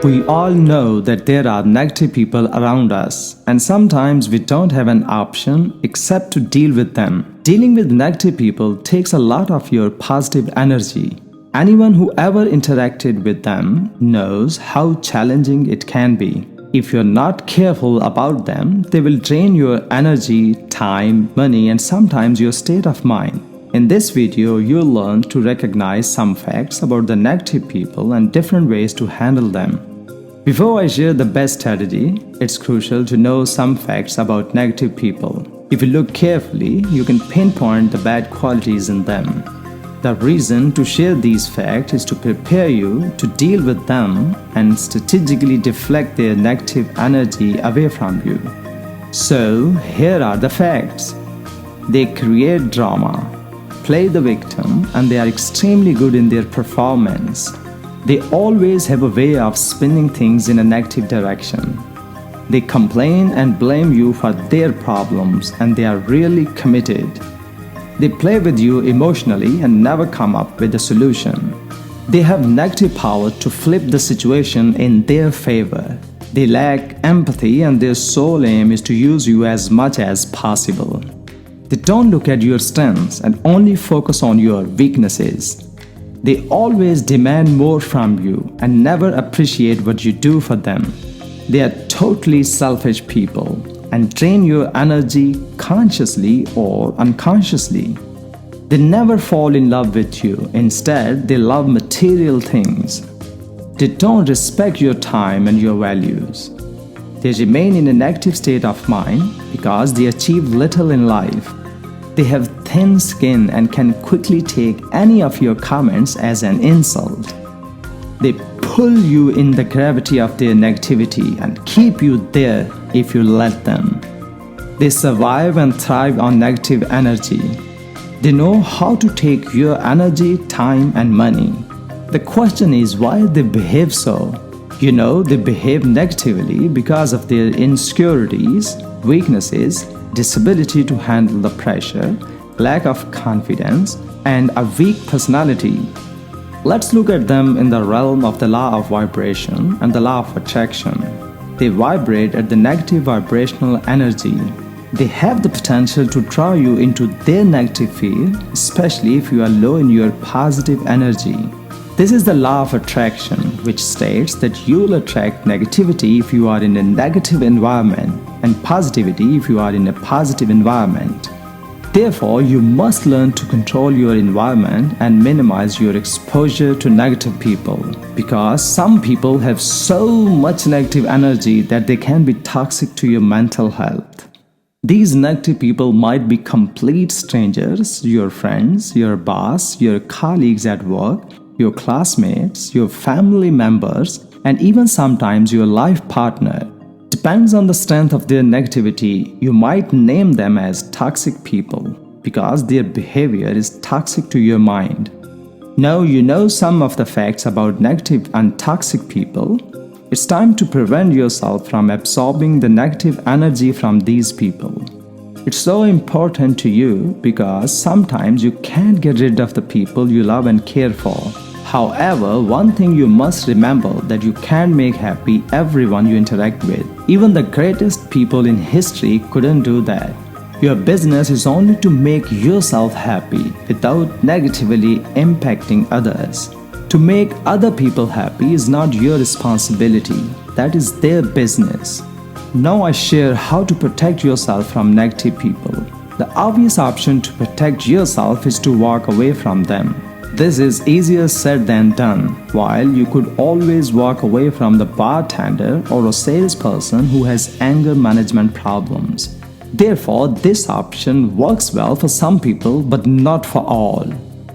We all know that there are negative people around us, and sometimes we don't have an option except to deal with them. Dealing with negative people takes a lot of your positive energy. Anyone who ever interacted with them knows how challenging it can be. If you're not careful about them, they will drain your energy, time, money, and sometimes your state of mind. In this video, you'll learn to recognize some facts about the negative people and different ways to handle them. Before I share the best strategy, it's crucial to know some facts about negative people. If you look carefully, you can pinpoint the bad qualities in them. The reason to share these facts is to prepare you to deal with them and strategically deflect their negative energy away from you. So, here are the facts. They create drama, play the victim, and they are extremely good in their performance. They always have a way of spinning things in a negative direction. They complain and blame you for their problems, and they are really committed. They play with you emotionally and never come up with a solution. They have negative power to flip the situation in their favor. They lack empathy, and their sole aim is to use you as much as possible. They don't look at your strengths and only focus on your weaknesses. They always demand more from you and never appreciate what you do for them. They are totally selfish people and drain your energy consciously or unconsciously. They never fall in love with you. Instead, they love material things. They don't respect your time and your values. They remain in a negative state of mind because they achieve little in life. They have thin skin and can quickly take any of your comments as an insult. They pull you in the gravity of their negativity and keep you there if you let them. They survive and thrive on negative energy. They know how to take your energy, time, and money. The question is why they behave so. They behave negatively because of their insecurities, weaknesses, disability to handle the pressure, lack of confidence, and a weak personality. Let's look at them in the realm of the law of vibration and the law of attraction. They vibrate at the negative vibrational energy. They have the potential to draw you into their negative field, especially if you are low in your positive energy. This is the law of attraction, which states that you will attract negativity if you are in a negative environment and positivity if you are in a positive environment. Therefore, you must learn to control your environment and minimize your exposure to negative people, because some people have so much negative energy that they can be toxic to your mental health. These negative people might be complete strangers, your friends, your boss, your colleagues at work, your classmates, your family members, and even sometimes your life partner. Depends on the strength of their negativity, you might name them as toxic people because their behavior is toxic to your mind. Now you know some of the facts about negative and toxic people. It's time to prevent yourself from absorbing the negative energy from these people. It's so important to you because sometimes you can't get rid of the people you love and care for. However, one thing you must remember that you can't make happy everyone you interact with. Even the greatest people in history couldn't do that. Your business is only to make yourself happy without negatively impacting others. To make other people happy is not your responsibility. That is their business. Now I share how to protect yourself from negative people. The obvious option to protect yourself is to walk away from them. This is easier said than done. While you could always walk away from the bartender or a salesperson who has anger management problems. Therefore, this option works well for some people but not for all.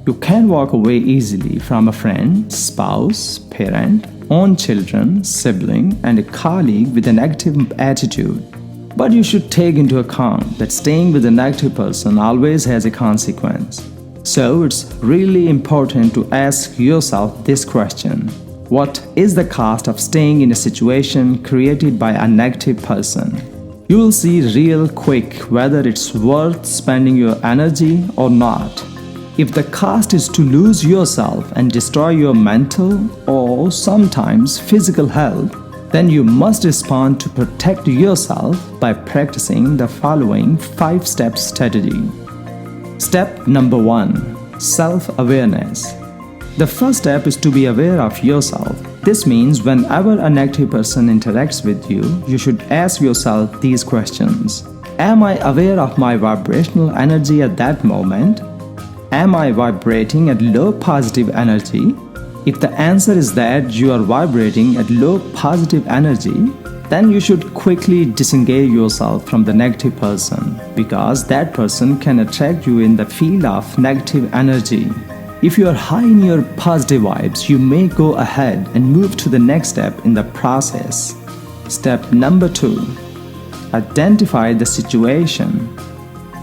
You can walk away easily from a friend, spouse, parent, own children, sibling, and a colleague with a negative attitude. But you should take into account that staying with a negative person always has a consequence. So it's really important to ask yourself this question. What is the cost of staying in a situation created by a negative person? You will see real quick whether it's worth spending your energy or not. If the cost is to lose yourself and destroy your mental or sometimes physical health, then you must respond to protect yourself by practicing the following 5-step strategy. Step number 1. Self-awareness. The first step is to be aware of yourself. This means whenever a negative person interacts with you, you should ask yourself these questions. Am I aware of my vibrational energy at that moment? Am I vibrating at low positive energy? If the answer is that you are vibrating at low positive energy, then you should quickly disengage yourself from the negative person, because that person can attract you in the field of negative energy. If you are high in your positive vibes, you may go ahead and move to the next step in the process. Step number 2. Identify the situation.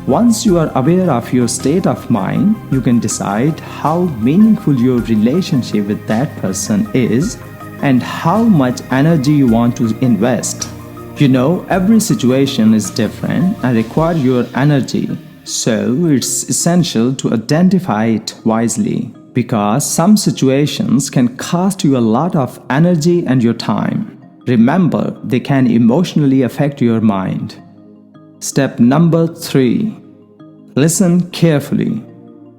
Once you are aware of your state of mind, you can decide how meaningful your relationship with that person is and how much energy you want to invest. You know, every situation is different and requires your energy, so it's essential to identify it wisely, because some situations can cost you a lot of energy and your time. Remember, they can emotionally affect your mind. Step number 3. Listen carefully.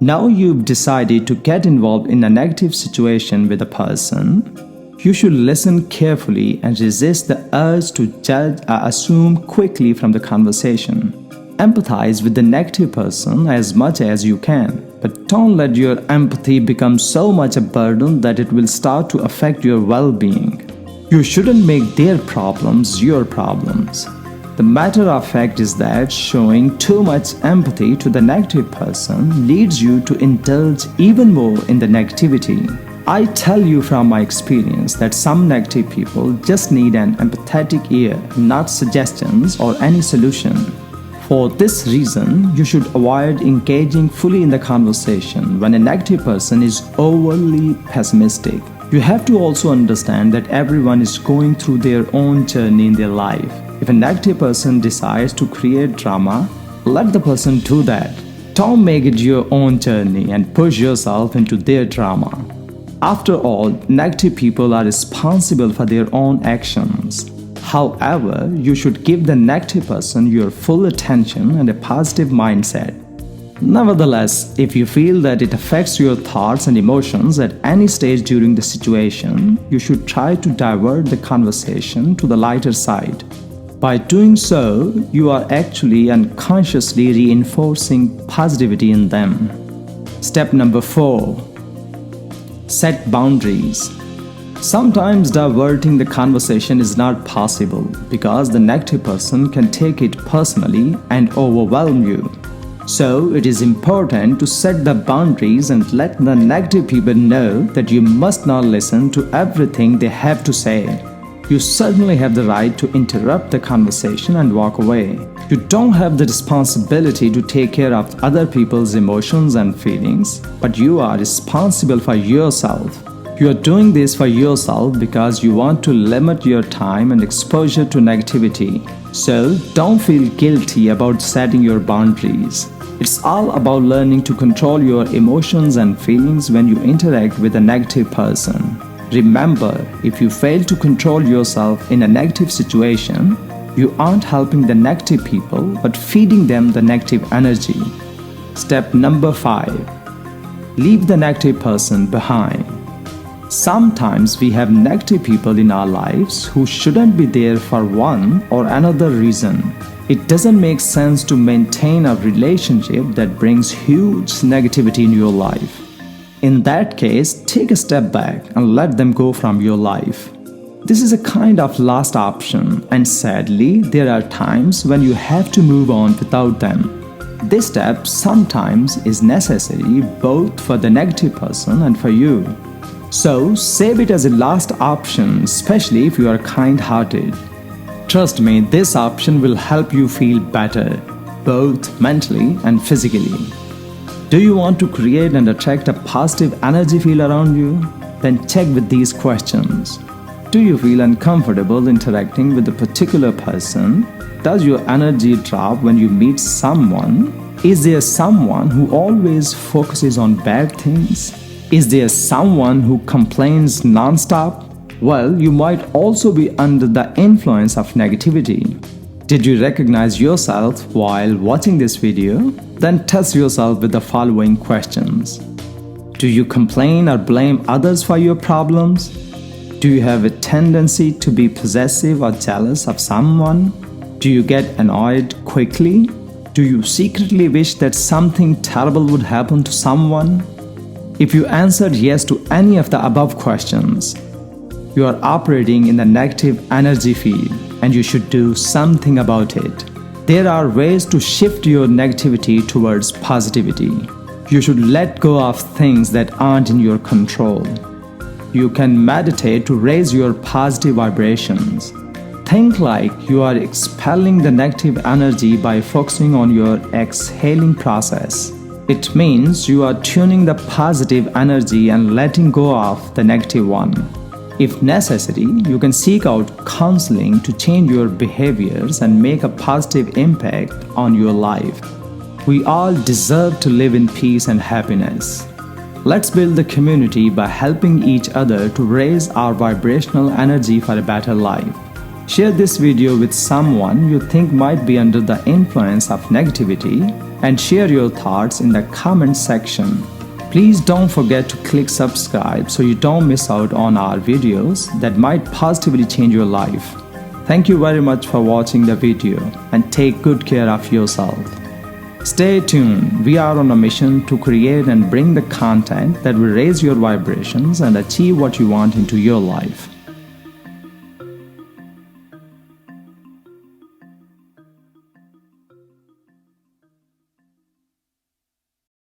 Now you've decided to get involved in a negative situation with a person, you should listen carefully and resist the urge to judge or assume quickly from the conversation. Empathize with the negative person as much as you can, but don't let your empathy become so much a burden that it will start to affect your well-being. You shouldn't make their problems your problems. The matter of fact is that showing too much empathy to the negative person leads you to indulge even more in the negativity. I tell you from my experience that some negative people just need an empathetic ear, not suggestions or any solution. For this reason, you should avoid engaging fully in the conversation when a negative person is overly pessimistic. You have to also understand that everyone is going through their own journey in their life. If a negative person decides to create drama, let the person do that. Don't make it your own journey and push yourself into their drama. After all, negative people are responsible for their own actions. However, you should give the negative person your full attention and a positive mindset. Nevertheless, if you feel that it affects your thoughts and emotions at any stage during the situation, you should try to divert the conversation to the lighter side. By doing so, you are actually unconsciously reinforcing positivity in them. Step number 4. Set boundaries. Sometimes diverting the conversation is not possible because the negative person can take it personally and overwhelm you. So it is important to set the boundaries and let the negative people know that you must not listen to everything they have to say. You certainly have the right to interrupt the conversation and walk away. You don't have the responsibility to take care of other people's emotions and feelings, but you are responsible for yourself. You are doing this for yourself because you want to limit your time and exposure to negativity. So don't feel guilty about setting your boundaries. It's all about learning to control your emotions and feelings when you interact with a negative person. Remember, if you fail to control yourself in a negative situation, you aren't helping the negative people but feeding them the negative energy. Step number 5. Leave the negative person behind. Sometimes we have negative people in our lives who shouldn't be there for one or another reason. It doesn't make sense to maintain a relationship that brings huge negativity in your life. In that case, take a step back and let them go from your life. This is a kind of last option, and sadly, there are times when you have to move on without them. This step sometimes is necessary both for the negative person and for you. So, save it as a last option, especially if you are kind-hearted. Trust me, this option will help you feel better, both mentally and physically. Do you want to create and attract a positive energy field around you? Then check with these questions. Do you feel uncomfortable interacting with a particular person? Does your energy drop when you meet someone? Is there someone who always focuses on bad things? Is there someone who complains non-stop? Well, you might also be under the influence of negativity. Did you recognize yourself while watching this video? Then test yourself with the following questions. Do you complain or blame others for your problems? Do you have a tendency to be possessive or jealous of someone? Do you get annoyed quickly? Do you secretly wish that something terrible would happen to someone? If you answered yes to any of the above questions, you are operating in the negative energy field and you should do something about it. There are ways to shift your negativity towards positivity. You should let go of things that aren't in your control. You can meditate to raise your positive vibrations. Think like you are expelling the negative energy by focusing on your exhaling process. It means you are tuning the positive energy and letting go of the negative one. If necessary, you can seek out counseling to change your behaviors and make a positive impact on your life. We all deserve to live in peace and happiness. Let's build the community by helping each other to raise our vibrational energy for a better life. Share this video with someone you think might be under the influence of negativity and share your thoughts in the comment section. Please don't forget to click subscribe so you don't miss out on our videos that might positively change your life. Thank you very much for watching the video and take good care of yourself. Stay tuned. We are on a mission to create and bring the content that will raise your vibrations and achieve what you want into your life.